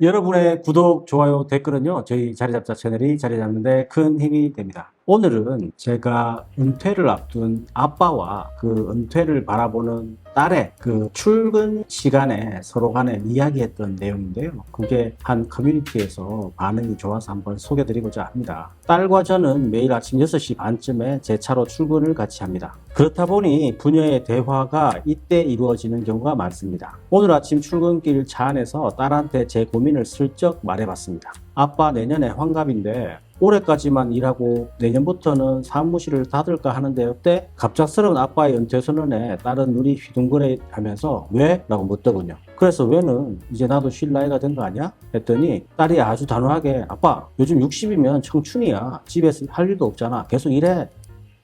여러분의 구독, 좋아요, 댓글은요, 저희 자리잡자 채널이 자리 잡는데 큰 힘이 됩니다. 오늘은 제가 은퇴를 앞둔 아빠와 그 은퇴를 바라보는 딸의 그 출근 시간에 서로 간에 이야기했던 내용인데요. 그게 한 커뮤니티에서 반응이 좋아서 한번 소개드리고자 합니다. 딸과 저는 매일 아침 6시 반쯤에 제 차로 출근을 같이 합니다. 그렇다 보니 부녀의 대화가 이때 이루어지는 경우가 많습니다. 오늘 아침 출근길 차 안에서 딸한테 제 고민을 슬쩍 말해봤습니다. 아빠 내년에 환갑인데 올해까지만 일하고 내년부터는 사무실을 닫을까 하는데 어때? 갑작스러운 아빠의 은퇴 선언에 딸은 눈이 휘둥그레 하면서 왜? 라고 묻더군요. 그래서 왜는 이제 나도 쉴 나이가 된 거 아니야? 했더니 딸이 아주 단호하게 아빠 요즘 60이면 청춘이야. 집에서 할 일도 없잖아. 계속 일해.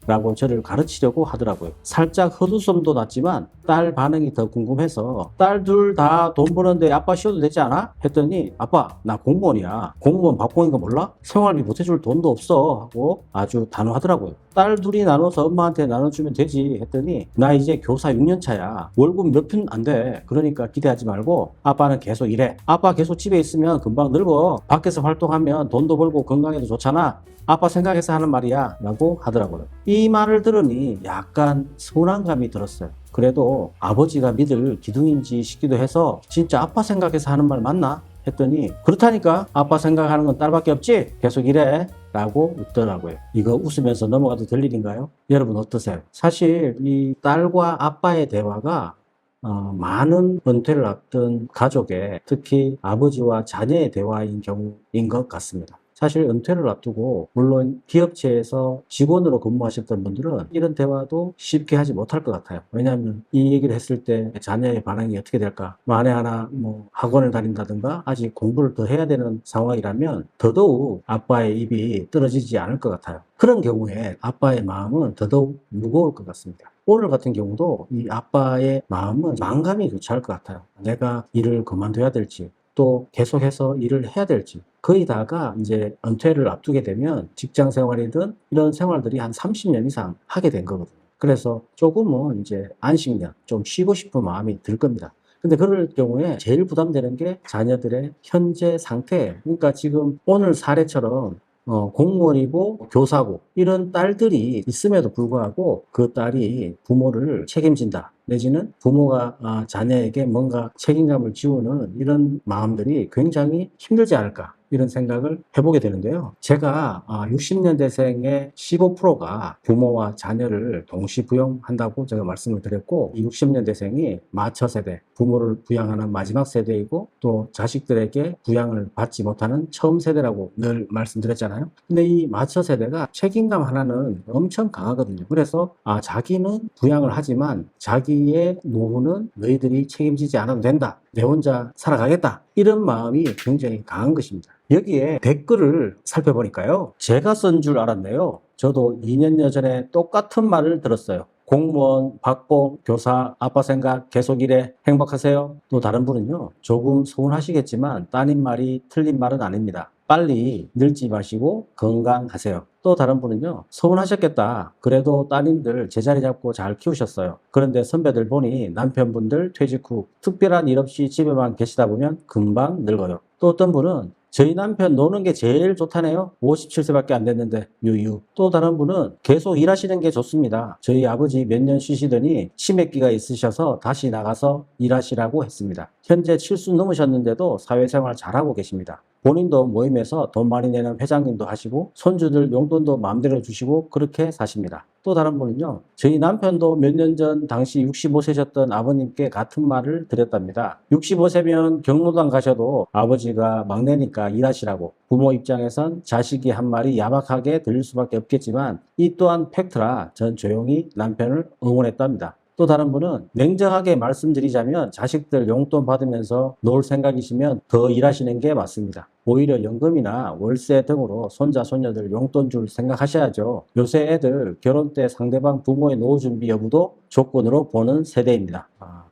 라고 저를 가르치려고 하더라고요. 살짝 헛웃음도 났지만 딸 반응이 더 궁금해서 딸 둘 다 돈 버는데 아빠 쉬어도 되지 않아? 했더니 아빠 나 공무원이야. 공무원 바꾸는 거 몰라? 생활비 보태줄 돈도 없어 하고 아주 단호하더라고요. 딸 둘이 나눠서 엄마한테 나눠주면 되지 했더니 나 이제 교사 6년 차야. 월급 몇 푼 안 돼. 그러니까 기대하지 말고 아빠는 계속 일해. 아빠 계속 집에 있으면 금방 늙어. 밖에서 활동하면 돈도 벌고 건강에도 좋잖아. 아빠 생각해서 하는 말이야 라고 하더라고요. 이 말을 들으니 약간 서운한 감이 들었어요. 그래도 아버지가 믿을 기둥인지 싶기도 해서 진짜 아빠 생각해서 하는 말 맞나? 했더니 그렇다니까 아빠 생각하는 건 딸밖에 없지? 계속 이래 라고 웃더라고요. 이거 웃으면서 넘어가도 될 일인가요? 여러분 어떠세요? 사실 이 딸과 아빠의 대화가 많은 은퇴를 앞둔 가족의 특히 아버지와 자녀의 대화인 경우인 것 같습니다. 사실 은퇴를 앞두고 물론 기업체에서 직원으로 근무하셨던 분들은 이런 대화도 쉽게 하지 못할 것 같아요. 왜냐하면 이 얘기를 했을 때 자녀의 반응이 어떻게 될까? 만에 하나 학원을 다닌다든가 아직 공부를 더 해야 되는 상황이라면 더더욱 아빠의 입이 떨어지지 않을 것 같아요. 그런 경우에 아빠의 마음은 더더욱 무거울 것 같습니다. 오늘 같은 경우도 이 아빠의 마음은 망감이 교차할 것 같아요. 내가 일을 그만둬야 될지 또 계속해서 일을 해야 될지 거의 다가 이제 은퇴를 앞두게 되면 직장 생활이든 이런 생활들이 한 30년 이상 하게 된 거거든요. 그래서 조금은 이제 안식년, 좀 쉬고 싶은 마음이 들 겁니다. 근데 그럴 경우에 제일 부담되는 게 자녀들의 현재 상태. 그러니까 지금 오늘 사례처럼 공무원이고 교사고 이런 딸들이 있음에도 불구하고 그 딸이 부모를 책임진다. 내지는 부모가 자녀에게 뭔가 책임감을 지우는 이런 마음들이 굉장히 힘들지 않을까 이런 생각을 해보게 되는데요. 제가 60년대생의 15%가 부모와 자녀를 동시 부양한다고 제가 말씀을 드렸고 이 60년대생이 마처 세대, 부모를 부양하는 마지막 세대이고 또 자식들에게 부양을 받지 못하는 처음 세대라고 늘 말씀드렸잖아요. 근데 이 마처 세대가 책임감 하나는 엄청 강하거든요. 그래서 자기는 부양을 하지만 자기의 노후는 너희들이 책임지지 않아도 된다. 내 혼자 살아가겠다. 이런 마음이 굉장히 강한 것입니다. 여기에 댓글을 살펴보니까요. 제가 쓴 줄 알았네요. 저도 2년여 전에 똑같은 말을 들었어요. 공무원, 박공, 교사, 아빠 생각 계속 일해 행복하세요. 또 다른 분은요. 조금 서운하시겠지만 따님 말이 틀린 말은 아닙니다. 빨리 늙지 마시고 건강하세요. 또 다른 분은요. 서운하셨겠다. 그래도 따님들 제자리 잡고 잘 키우셨어요. 그런데 선배들 보니 남편분들 퇴직 후 특별한 일 없이 집에만 계시다 보면 금방 늙어요. 또 어떤 분은 저희 남편 노는 게 제일 좋다네요. 57세밖에 안 됐는데 유유. 또 다른 분은 계속 일하시는 게 좋습니다. 저희 아버지 몇 년 쉬시더니 치매기가 있으셔서 다시 나가서 일하시라고 했습니다. 현재 70 넘으셨는데도 사회생활 잘하고 계십니다. 본인도 모임에서 돈 많이 내는 회장님도 하시고 손주들 용돈도 마음대로 주시고 그렇게 사십니다. 또 다른 분은요. 저희 남편도 몇 년 전 당시 65세셨던 아버님께 같은 말을 드렸답니다. 65세면 경로당 가셔도 아버지가 막내니까 일하시라고. 부모 입장에선 자식이 한 말이 야박하게 들릴 수밖에 없겠지만 이 또한 팩트라 전 조용히 남편을 응원했답니다. 또 다른 분은 냉정하게 말씀드리자면 자식들 용돈 받으면서 놀 생각이시면 더 일하시는 게 맞습니다. 오히려 연금이나 월세 등으로 손자, 손녀들 용돈 줄 생각하셔야죠. 요새 애들 결혼 때 상대방 부모의 노후 준비 여부도 조건으로 보는 세대입니다.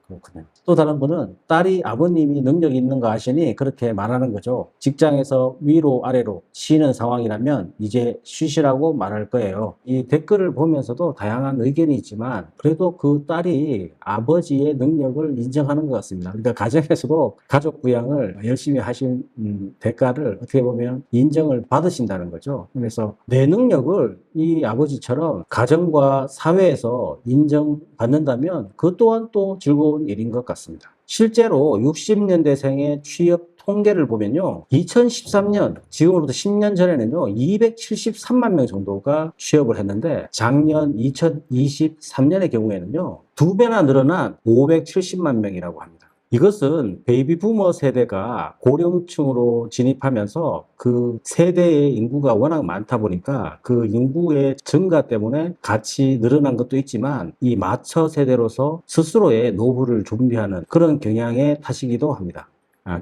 그렇군요. 또 다른 분은 딸이 아버님이 능력이 있는 거 아시니 그렇게 말하는 거죠. 직장에서 위로 아래로 치이는 상황이라면 이제 쉬시라고 말할 거예요. 이 댓글을 보면서도 다양한 의견이 있지만 그래도 그 딸이 아버지의 능력을 인정하는 것 같습니다. 그러니까 가정에서도 가족 부양을 열심히 하신 대가를 어떻게 보면 인정을 받으신다는 거죠. 그래서 내 능력을 이 아버지처럼 가정과 사회에서 인정받는다면 그 또한 또 즐거운 일인 것 같습니다. 실제로 60년대생의 취업 통계를 보면요. 2013년, 지금으로부터 10년 전에는요, 273만 명 정도가 취업을 했는데, 작년 2023년의 경우에는요, 2배나 늘어난 570만 명이라고 합니다. 이것은 베이비 부머 세대가 고령층으로 진입하면서 그 세대의 인구가 워낙 많다 보니까 그 인구의 증가 때문에 같이 늘어난 것도 있지만 이 마처 세대로서 스스로의 노후를 준비하는 그런 경향의 탓이기도 합니다.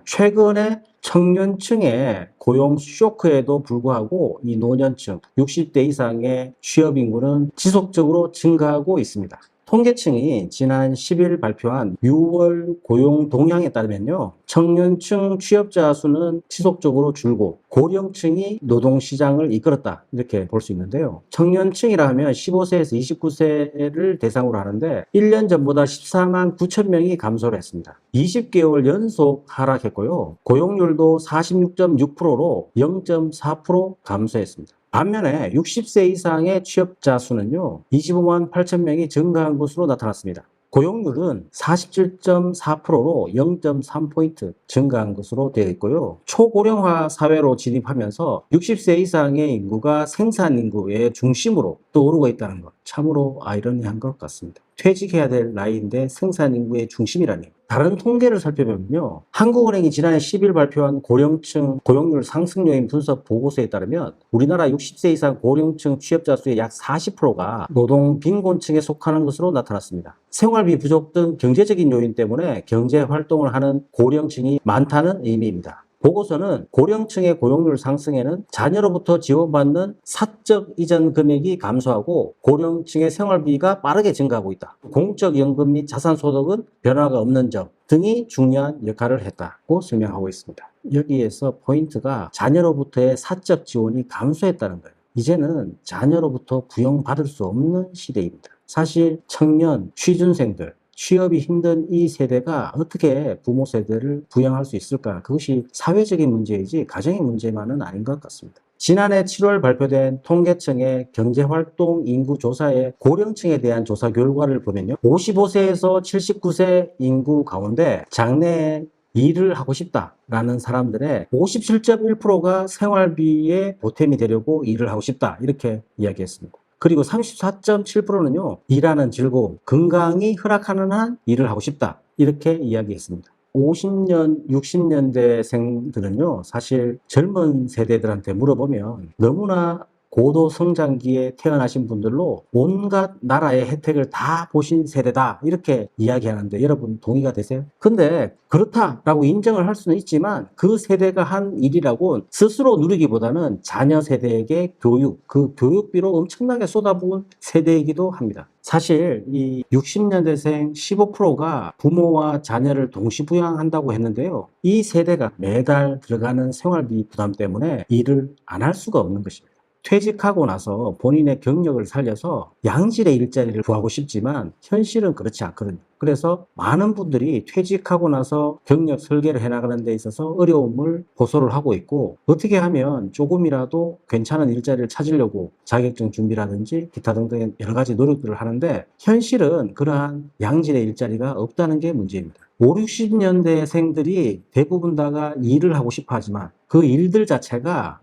최근에 청년층의 고용 쇼크에도 불구하고 이 노년층 60대 이상의 취업 인구는 지속적으로 증가하고 있습니다. 통계청이 지난 10일 발표한 6월 고용 동향에 따르면요. 청년층 취업자 수는 지속적으로 줄고 고령층이 노동시장을 이끌었다. 이렇게 볼 수 있는데요. 청년층이라 하면 15세에서 29세를 대상으로 하는데 1년 전보다 14만 9천 명이 감소를 했습니다. 20개월 연속 하락했고요. 고용률도 46.6%로 0.4% 감소했습니다. 반면에 60세 이상의 취업자 수는요, 25만 8천 명이 증가한 것으로 나타났습니다. 고용률은 47.4%로 0.3포인트 증가한 것으로 되어 있고요. 초고령화 사회로 진입하면서 60세 이상의 인구가 생산 인구의 중심으로 떠오르고 있다는 것, 참으로 아이러니한 것 같습니다. 퇴직해야 될 나이인데 생산 인구의 중심이라니. 다른 통계를 살펴보면요. 한국은행이 지난해 10일 발표한 고령층 고용률 상승 요인 분석 보고서에 따르면 우리나라 60세 이상 고령층 취업자 수의 약 40%가 노동 빈곤층에 속하는 것으로 나타났습니다. 생활비 부족 등 경제적인 요인 때문에 경제 활동을 하는 고령층이 많다는 의미입니다. 보고서는 고령층의 고용률 상승에는 자녀로부터 지원받는 사적 이전 금액이 감소하고 고령층의 생활비가 빠르게 증가하고 있다. 공적연금 및 자산소득은 변화가 없는 점 등이 중요한 역할을 했다고 설명하고 있습니다. 여기에서 포인트가 자녀로부터의 사적 지원이 감소했다는 거예요. 이제는 자녀로부터 부양받을 수 없는 시대입니다. 사실 청년, 취준생들, 취업이 힘든 이 세대가 어떻게 부모 세대를 부양할 수 있을까? 그것이 사회적인 문제이지 가정의 문제만은 아닌 것 같습니다. 지난해 7월 발표된 통계청의 경제활동 인구 조사의 고령층에 대한 조사 결과를 보면요. 55세에서 79세 인구 가운데 장래에 일을 하고 싶다라는 사람들의 57.1%가 생활비에 보탬이 되려고 일을 하고 싶다. 이렇게 이야기했습니다. 그리고 34.7%는요, 일하는 즐거움, 건강이 허락하는 한 일을 하고 싶다. 이렇게 이야기했습니다. 50년, 60년대생들은요, 사실 젊은 세대들한테 물어보면 너무나 고도 성장기에 태어나신 분들로 온갖 나라의 혜택을 다 보신 세대다. 이렇게 이야기하는데 여러분 동의가 되세요? 근데 그렇다라고 인정을 할 수는 있지만 그 세대가 한 일이라고 스스로 누리기보다는 자녀 세대에게 교육, 그 교육비로 엄청나게 쏟아부은 세대이기도 합니다. 사실 이 60년대생 15%가 부모와 자녀를 동시 부양한다고 했는데요. 이 세대가 매달 들어가는 생활비 부담 때문에 일을 안 할 수가 없는 것입니다. 퇴직하고 나서 본인의 경력을 살려서 양질의 일자리를 구하고 싶지만 현실은 그렇지 않거든요. 그래서 많은 분들이 퇴직하고 나서 경력 설계를 해나가는 데 있어서 어려움을 호소를 하고 있고 어떻게 하면 조금이라도 괜찮은 일자리를 찾으려고 자격증 준비라든지 기타 등등의 여러 가지 노력들을 하는데 현실은 그러한 양질의 일자리가 없다는 게 문제입니다. 5, 60년대생들이 대부분 다가 일을 하고 싶어 하지만 그 일들 자체가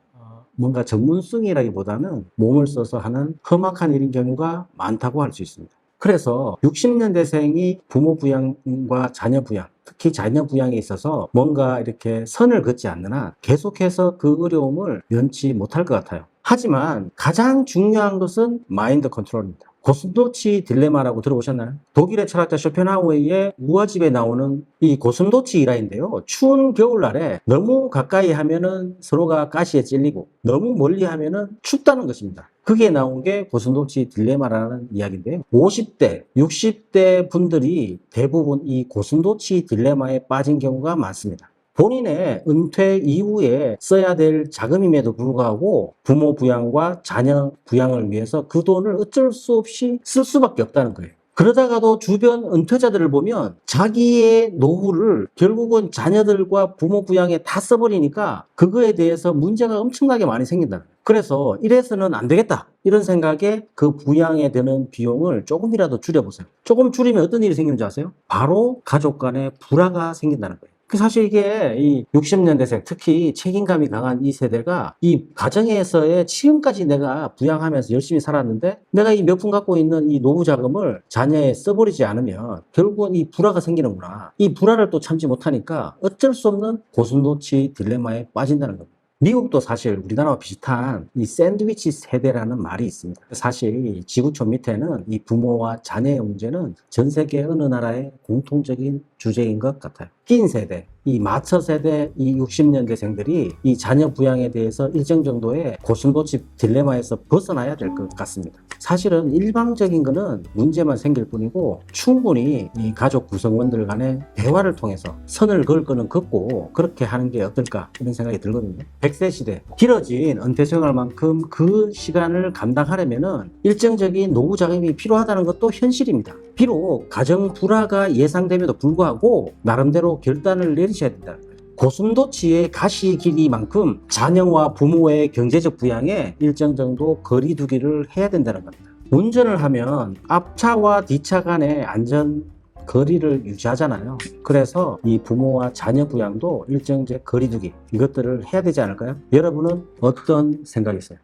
뭔가 전문성이라기보다는 몸을 써서 하는 험악한 일인 경우가 많다고 할 수 있습니다. 그래서 60년대생이 부모 부양과 자녀 부양, 특히 자녀 부양에 있어서 뭔가 이렇게 선을 긋지 않는 한 계속해서 그 어려움을 면치 못할 것 같아요. 하지만 가장 중요한 것은 마인드 컨트롤입니다. 고슴도치 딜레마라고 들어보셨나요? 독일의 철학자 쇼펜하우어의 우화집에 나오는 이 고슴도치 일화인데요. 추운 겨울날에 너무 가까이 하면은 서로가 가시에 찔리고 너무 멀리 하면은 춥다는 것입니다. 그게 나온 게 고슴도치 딜레마라는 이야기인데요. 50대, 60대 분들이 대부분 이 고슴도치 딜레마에 빠진 경우가 많습니다. 본인의 은퇴 이후에 써야 될 자금임에도 불구하고 부모 부양과 자녀 부양을 위해서 그 돈을 어쩔 수 없이 쓸 수밖에 없다는 거예요. 그러다가도 주변 은퇴자들을 보면 자기의 노후를 결국은 자녀들과 부모 부양에 다 써버리니까 그거에 대해서 문제가 엄청나게 많이 생긴다. 그래서 이래서는 안 되겠다. 이런 생각에 그 부양에 드는 비용을 조금이라도 줄여보세요. 조금 줄이면 어떤 일이 생기는지 아세요? 바로 가족 간에 불화가 생긴다는 거예요. 사실 이게 이 60년대생, 특히 책임감이 강한 이 세대가 이 가정에서의 지금까지 내가 부양하면서 열심히 살았는데 내가 이 몇 푼 갖고 있는 이 노후 자금을 자녀에 써버리지 않으면 결국은 이 불화가 생기는구나. 이 불화를 또 참지 못하니까 어쩔 수 없는 고슴도치 딜레마에 빠진다는 겁니다. 미국도 사실 우리나라와 비슷한 이 샌드위치 세대라는 말이 있습니다. 사실 이 지구촌 밑에는 이 부모와 자녀의 문제는 전 세계 어느 나라의 공통적인 주제인 것 같아요. 낀 세대, 이 마처 세대, 이 60년대생들이 이 자녀 부양에 대해서 일정 정도의 고슴도치 딜레마에서 벗어나야 될 것 같습니다. 사실은 일방적인 거는 문제만 생길 뿐이고 충분히 이 가족 구성원들 간의 대화를 통해서 선을 그을 거는 긋고 그렇게 하는 게 어떨까 이런 생각이 들거든요. 100세 시대, 길어진 은퇴 생활만큼 그 시간을 감당하려면은 일정적인 노후 자금이 필요하다는 것도 현실입니다. 비록 가정 불화가 예상됨에도 불구하고 나름대로 결단을 내리셔야 된다. 고슴도치의 가시 길이만큼 자녀와 부모의 경제적 부양에 일정 정도 거리 두기를 해야 된다는 겁니다. 운전을 하면 앞차와 뒷차 간의 안전 거리를 유지하잖아요. 그래서 이 부모와 자녀 부양도 일정적 거리 두기 이것들을 해야 되지 않을까요? 여러분은 어떤 생각이세요?